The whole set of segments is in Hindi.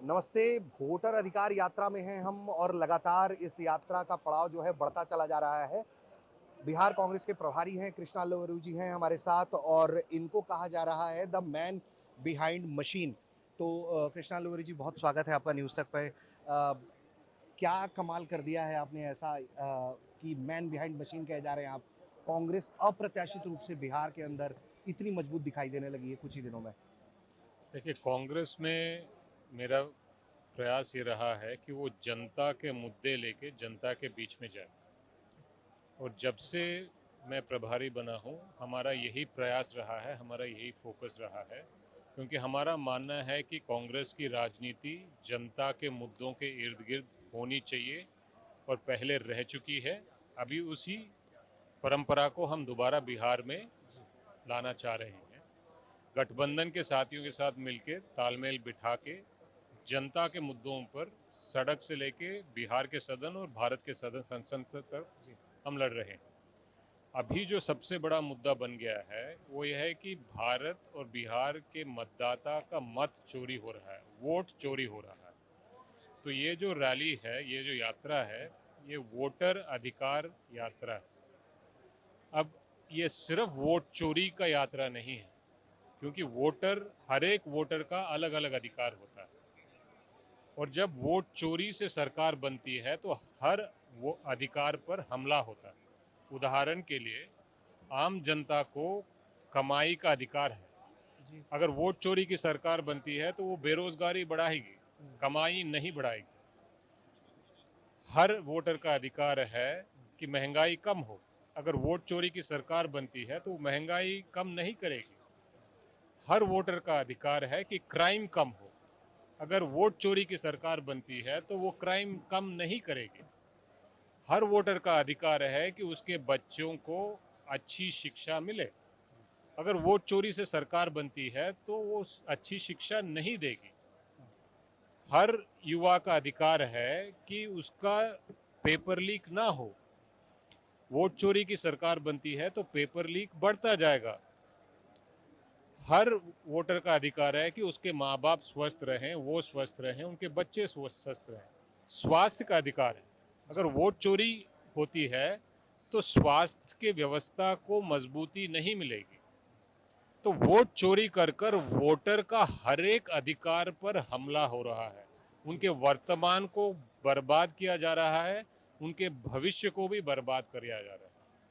नमस्ते। वोटर अधिकार यात्रा में हैं हम और लगातार इस यात्रा का पड़ाव जो है बढ़ता चला जा रहा है। बिहार कांग्रेस के प्रभारी हैं कृष्णा लोवरू जी हैं हमारे साथ और इनको कहा जा रहा है द मैन बिहाइंड मशीन। तो कृष्णा लोवरू जी, बहुत स्वागत है आपका न्यूज़ तक पे। क्या कमाल कर दिया है आपने ऐसा कि मैन बिहाइंड मशीन कहे जा रहे हैं आप। कांग्रेस अप्रत्याशित रूप से बिहार के अंदर इतनी मजबूत दिखाई देने लगी है कुछ ही दिनों में। देखिए, कांग्रेस में मेरा प्रयास ये रहा है कि वो जनता के मुद्दे लेके जनता के बीच में जाए। और जब से मैं प्रभारी बना हूँ, हमारा यही प्रयास रहा है, हमारा यही फोकस रहा है। क्योंकि हमारा मानना है कि कांग्रेस की राजनीति जनता के मुद्दों के इर्द गिर्द होनी चाहिए और पहले रह चुकी है। अभी उसी परंपरा को हम दोबारा बिहार में लाना चाह रहे हैं। गठबंधन के साथियों के साथ मिलकर तालमेल बिठा के जनता के मुद्दों पर सड़क से लेके बिहार के सदन और भारत के सदन संसद तक हम लड़ रहे हैं। अभी जो सबसे बड़ा मुद्दा बन गया है वो यह है कि भारत और बिहार के मतदाता का मत चोरी हो रहा है, वोट चोरी हो रहा है। तो ये जो रैली है, ये जो यात्रा है, ये वोटर अधिकार यात्रा है। अब ये सिर्फ वोट चोरी का यात्रा नहीं है, क्योंकि हर एक वोटर का अलग अलग अधिकार होता है। और जब वोट चोरी से सरकार बनती है तो हर वो अधिकार पर हमला होता है। उदाहरण के लिए, आम जनता को कमाई का अधिकार है। जी। अगर वोट चोरी की सरकार बनती है तो वो बेरोजगारी बढ़ाएगी, कमाई नहीं बढ़ाएगी। हर वोटर का अधिकार है कि महंगाई कम हो। अगर वोट चोरी की सरकार बनती है तो महंगाई कम नहीं करेगी। हर वोटर का अधिकार है कि क्राइम कम हो। अगर वोट चोरी की सरकार बनती है तो वो क्राइम कम नहीं करेगी। हर वोटर का अधिकार है कि उसके बच्चों को अच्छी शिक्षा मिले। अगर वोट चोरी से सरकार बनती है तो वो अच्छी शिक्षा नहीं देगी। हर युवा का अधिकार है कि उसका पेपर लीक ना हो। वोट चोरी की सरकार बनती है तो पेपर लीक बढ़ता जाएगा। हर वोटर का अधिकार है कि उसके माँ बाप स्वस्थ रहें, वो स्वस्थ रहें, उनके बच्चे स्वस्थ रहें। स्वास्थ्य का अधिकार है। अगर वोट चोरी होती है तो स्वास्थ्य के व्यवस्था को मजबूती नहीं मिलेगी। तो वोट चोरी कर कर वोटर का हर एक अधिकार पर हमला हो रहा है। उनके वर्तमान को बर्बाद किया जा रहा है, उनके भविष्य को भी बर्बाद किया जा रहा है।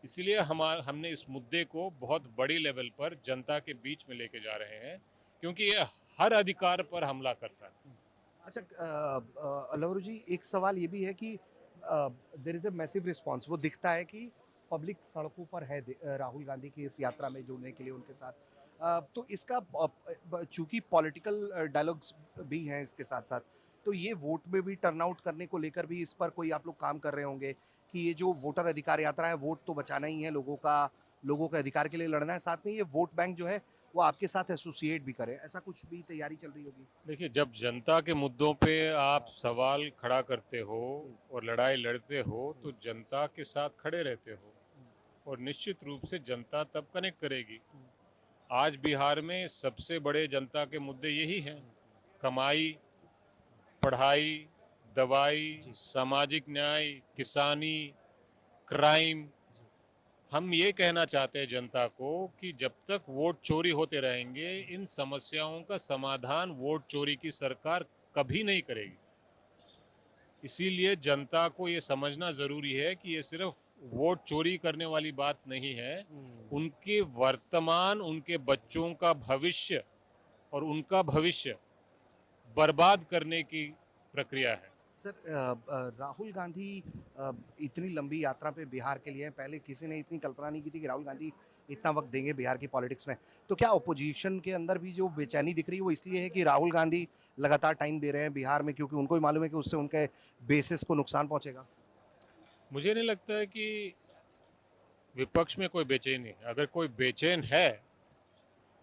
इसलिए हमने इस मुद्दे को बहुत बड़ी लेवल पर जनता के बीच में लेके जा रहे हैं, क्योंकि ये हर अधिकार पर हमला करता है। अच्छा, लवरू जी, एक सवाल ये भी है कि there is a massive response. वो दिखता है कि पब्लिक सड़कों पर है राहुल गांधी की इस यात्रा में जुड़ने के लिए उनके साथ। तो इसका चूंकि पॉलिटिकल डायलॉग्स भी हैं इसके साथ साथ, तो ये वोट में भी टर्नआउट करने को लेकर भी इस पर कोई आप लोग काम कर रहे होंगे कि ये जो वोटर अधिकार यात्रा है, वोट तो बचाना ही है, लोगों के अधिकार के लिए लड़ना है, साथ में ये वोट बैंक जो है वो आपके साथ एसोसिएट भी करे, ऐसा कुछ भी तैयारी चल रही होगी। देखिए, जब जनता के मुद्दों पे आप सवाल खड़ा करते हो और लड़ाई लड़ते हो तो जनता के साथ खड़े रहते हो, और निश्चित रूप से जनता तब कनेक्ट करेगी। आज बिहार में सबसे बड़े जनता के मुद्दे यही हैं: कमाई, पढ़ाई, दवाई, सामाजिक न्याय, किसानी, क्राइम। हम ये कहना चाहते हैं जनता को कि जब तक वोट चोरी होते रहेंगे, इन समस्याओं का समाधान वोट चोरी की सरकार कभी नहीं करेगी। इसीलिए जनता को ये समझना ज़रूरी है कि ये सिर्फ वोट चोरी करने वाली बात नहीं है। उनके वर्तमान, उनके बच्चों का भविष्य और उनका भविष्य बर्बाद करने की प्रक्रिया है। सर, राहुल गांधी इतनी लंबी यात्रा पे बिहार के लिए हैं। पहले किसी ने इतनी कल्पना नहीं की थी कि राहुल गांधी इतना वक्त देंगे बिहार की पॉलिटिक्स में। तो क्या अपोजिशन के अंदर भी जो बेचैनी दिख रही है वो इसलिए है कि राहुल गांधी लगातार टाइम दे रहे हैं बिहार में, क्योंकि उनको भी मालूम है कि उससे उनके बेसिस को नुकसान पहुंचेगा। मुझे नहीं लगता है कि विपक्ष में कोई बेचैन है। अगर कोई बेचैन है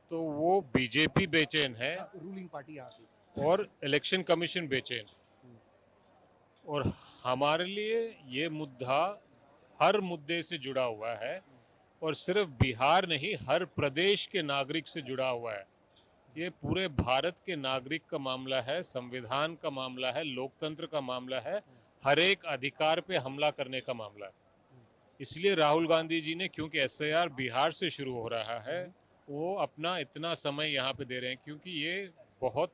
तो वो बीजेपी बेचैन है रूलिंग पार्टी यहाँ की। और इलेक्शन कमीशन बेचैन। और हमारे लिए ये मुद्दा हर मुद्दे से जुड़ा हुआ है, और सिर्फ बिहार नहीं, हर प्रदेश के नागरिक से जुड़ा हुआ है। ये पूरे भारत के नागरिक का मामला है, संविधान का मामला है, लोकतंत्र का मामला है, हर एक अधिकार पे हमला करने का मामला है। इसलिए राहुल गांधी जी ने, क्योंकि एसआईआर बिहार से शुरू हो रहा है, वो अपना इतना समय यहाँ पे दे रहे हैं क्योंकि ये बहुत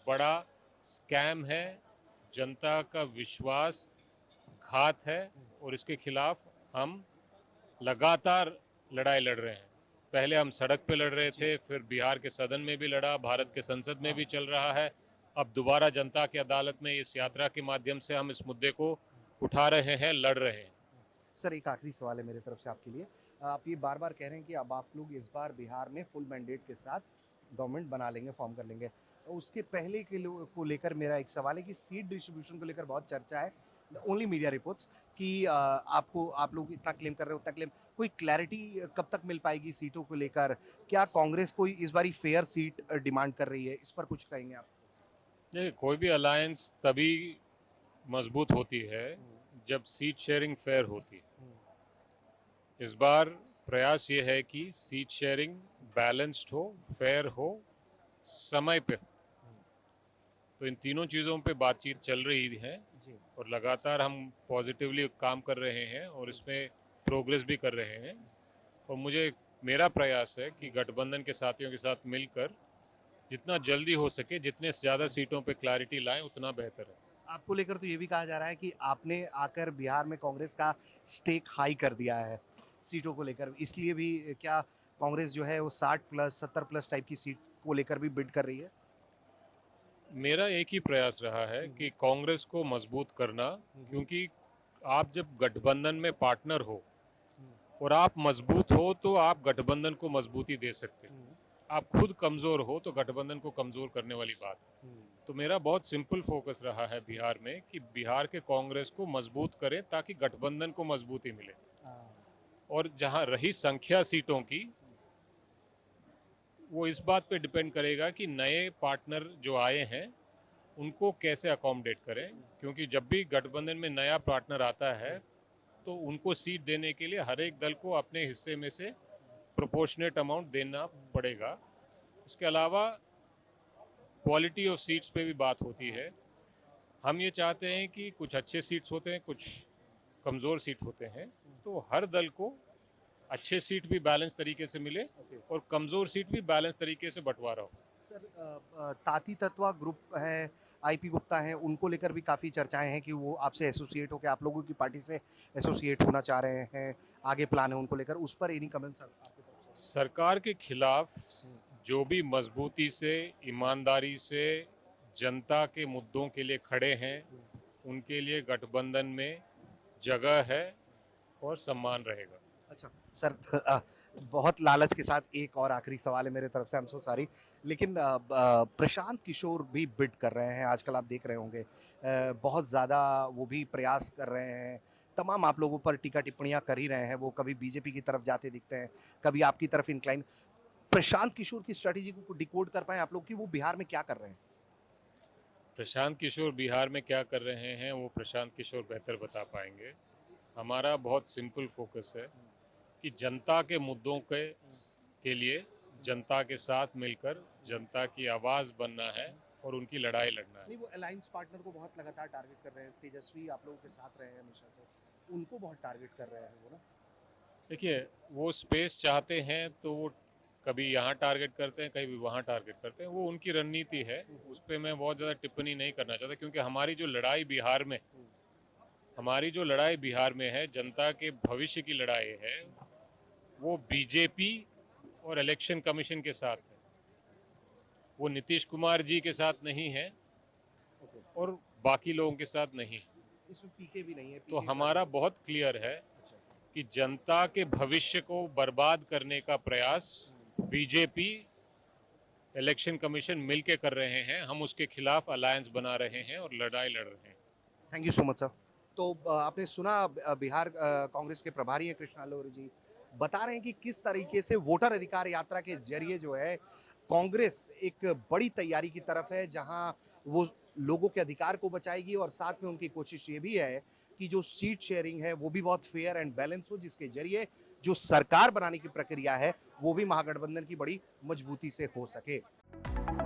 बड़ा स्कैम है, जनता का विश्वास घात है और इसके खिलाफ हम लगातार लड़ाई लड़ रहे हैं। पहले हम सड़क पे लड़ रहे थे, फिर बिहार के सदन में भी लड़ा, भारत के संसद में भी चल रहा है, अब दोबारा जनता की अदालत में इस यात्रा के माध्यम से हम इस मुद्दे को उठा रहे हैं, लड़ रहे हैं। सर एक आखिरी सवाल है मेरे तरफ से आपके लिए। आप ये बार बार कह रहे हैं कि अब आप लोग इस बार बिहार में फुल मैंडेट के साथ गवर्नमेंट बना लेंगे, फॉर्म कर लेंगे। उसके पहले के को लेकर मेरा एक सवाल है कि सीट डिस्ट्रीब्यूशन को लेकर बहुत चर्चा है, ओनली मीडिया रिपोर्ट्स, कि आप लोग इतना क्लेम कर रहे हो, उतना क्लेम, कोई क्लैरिटी कब तक मिल पाएगी सीटों को लेकर? क्या कांग्रेस कोई इस बारी फेयर सीट डिमांड कर रही है? इस पर कुछ कहेंगे आप? देखिए, कोई भी अलायंस तभी मजबूत होती है जब सीट शेयरिंग फेयर होती है। इस बार प्रयास ये है कि सीट शेयरिंग बैलेंस्ड हो, फेयर हो, समय पे हो। तो इन तीनों चीज़ों पे बातचीत चल रही है जी। और लगातार हम पॉजिटिवली काम कर रहे हैं और इसमें प्रोग्रेस भी कर रहे हैं। और मेरा प्रयास है कि गठबंधन के साथियों के साथ मिलकर जितना जल्दी हो सके, जितने ज़्यादा सीटों पे क्लैरिटी लाएं, उतना बेहतर है। आपको लेकर तो ये भी कहा जा रहा है कि आपने आकर बिहार में कांग्रेस का स्टेक हाई कर दिया है सीटों को लेकर, इसलिए भी क्या कांग्रेस जो है वो 60 प्लस 70 प्लस टाइप की सीट को लेकर भी बिड कर रही है? मेरा एक ही प्रयास रहा है कि कांग्रेस को मजबूत करना, क्योंकि आप जब गठबंधन में पार्टनर हो और आप मजबूत हो तो आप गठबंधन को मजबूती दे सकते हैं। आप खुद कमज़ोर हो तो गठबंधन को कमज़ोर करने वाली बात है। तो मेरा बहुत सिंपल फोकस रहा है बिहार में कि बिहार के कांग्रेस को मजबूत करें ताकि गठबंधन को मजबूती मिले। और जहां रही संख्या सीटों की, वो इस बात पे डिपेंड करेगा कि नए पार्टनर जो आए हैं उनको कैसे अकोमोडेट करें, क्योंकि जब भी गठबंधन में नया पार्टनर आता है तो उनको सीट देने के लिए हर एक दल को अपने हिस्से में से प्रोपोर्शनेट अमाउंट देना पड़ेगा। उसके अलावा क्वालिटी ऑफ सीट्स पे भी बात होती है। हम ये चाहते हैं कि कुछ अच्छे सीट्स होते हैं, कुछ कमज़ोर सीट होते हैं, तो हर दल को अच्छे सीट भी बैलेंस तरीके से मिले और कमज़ोर सीट भी बैलेंस तरीके से बंटवारा हो। सर ताती तत्वा ग्रुप है, आईपी गुप्ता हैं, उनको लेकर भी काफ़ी चर्चाएं हैं कि वो आपसे एसोसिएट होकर आप लोगों की पार्टी से एसोसिएट होना चाह रहे हैं, आगे प्लान है उनको लेकर, उस पर एनी कमेंट्स आपकी तरफ से? सरकार के खिलाफ जो भी मजबूती से, ईमानदारी से जनता के मुद्दों के लिए खड़े हैं, उनके लिए गठबंधन में जगह है और सम्मान रहेगा। अच्छा सर, बहुत लालच के साथ एक और आखिरी सवाल है मेरे तरफ से, आई एम सो सॉरी, लेकिन प्रशांत किशोर भी बिड कर रहे हैं आजकल, आप देख रहे होंगे, बहुत ज़्यादा वो भी प्रयास कर रहे हैं, तमाम आप लोगों पर टीका टिप्पणियां कर ही रहे हैं, वो कभी बीजेपी की तरफ जाते दिखते हैं, कभी आपकी तरफ इंक्लाइन। प्रशांत किशोर की स्ट्रेटेजी को डिकोड कर पाए आप लोग कि वो बिहार में क्या कर रहे हैं? प्रशांत किशोर बिहार में क्या कर रहे हैं वो प्रशांत किशोर बेहतर बता पाएंगे। हमारा बहुत सिंपल फोकस है कि जनता के मुद्दों के लिए जनता के साथ मिलकर जनता की आवाज़ बनना है और उनकी लड़ाई लड़ना है। नहीं, वो अलायंस पार्टनर को बहुत लगातार टारगेट कर रहे हैं, तेजस्वी आप लोगों के साथ रहे हैं हमेशा से, उनको बहुत टारगेट कर रहे हैं वो ना। देखिए, वो स्पेस चाहते हैं तो वो कभी यहाँ टारगेट करते हैं, कभी वहाँ टारगेट करते हैं, वो उनकी रणनीति है। उस पर मैं बहुत ज़्यादा टिप्पणी नहीं करना चाहता, क्योंकि हमारी जो लड़ाई बिहार में है, जनता के भविष्य की लड़ाई है, वो बीजेपी और इलेक्शन कमीशन के साथ है। वो नीतीश कुमार जी के साथ नहीं है और बाकी लोगों के साथ नहीं है। इसमें पीके भी नहीं है, तो PK हमारा बहुत क्लियर है अच्छा। कि जनता के भविष्य को बर्बाद करने का प्रयास बीजेपी, इलेक्शन कमीशन मिलके कर रहे हैं। हम उसके खिलाफ अलायंस बना रहे हैं और लड़ाई लड़ रहे हैं। Thank you so much sir. तो आपने सुना, बिहार कांग्रेस के प्रभारी हैं कृष्णा लोहरी जी, बता रहे हैं कि किस तरीके से वोटर अधिकार यात्रा के जरिए जो है कांग्रेस एक बड़ी तैयारी की तरफ है, जहां वो लोगों के अधिकार को बचाएगी और साथ में उनकी कोशिश ये भी है कि जो सीट शेयरिंग है वो भी बहुत फेयर एंड बैलेंस हो, जिसके जरिए जो सरकार बनाने की प्रक्रिया है वो भी महागठबंधन की बड़ी मजबूती से हो सके। धन्यवाद।